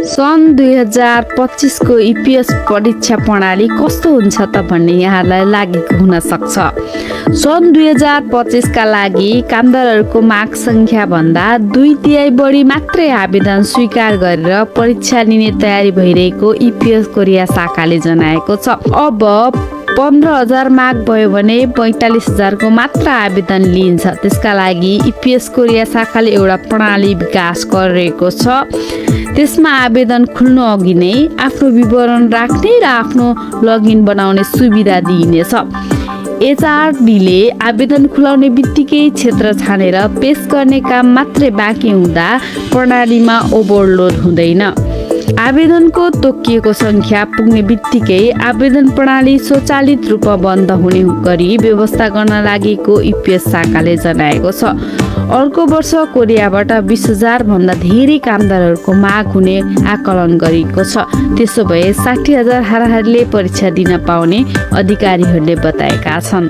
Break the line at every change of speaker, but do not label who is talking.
सन् 2025 को इपिएस परीक्षा प्रणाली कस्तो हुन्छ त भन्ने यहाँलाई लागेको हुन सक्छ। सन् 2025 का लागि कामदारहरूको माग संख्या भन्दा 2/3 बढी मात्रै आवेदन स्वीकार गरेर परीक्षा लिने तयारी भइरहेको इपिएस कोरिया शाखाले जनाएको छ। अब 15,000 माग भयो भने 45,000 को मात्र आवेदन लिइन्छ। त्यसका लागि इपिएस कोरिया शाखाले एउटा प्रणाली विकास गरिरहेको छ। त्यसमा आवेदन खुल्नु अघि नै आफ्नो विवरण राख्ने र आफ्नो लगइन बनाउने सुविधा दिइनेछ। एचआरडीले आवेदन खुलाउने बित्तिकै क्षेत्र छानेर पेश गर्ने काम मात्रै बाँकी हुँदा प्रणालीमा ओभरलोड हुँदैन। आवेदनको तोकिएको संख्या पुग्ने बित्तिकै आवेदन प्रणाली स्वचालित रूपमा बन्द हुने गरी व्यवस्था गर्न लागेको इपिएस शाखाले जनाएको छ। अर्को वर्ष कोरियाबाट 20,000 भन्दा धेरै कामदारहरूको माग हुने आकलन गरिएको छ। त्यसो भए 60,000 हाराहारीले परीक्षा दिन पाउने अधिकारीहरूले बताएका छन्।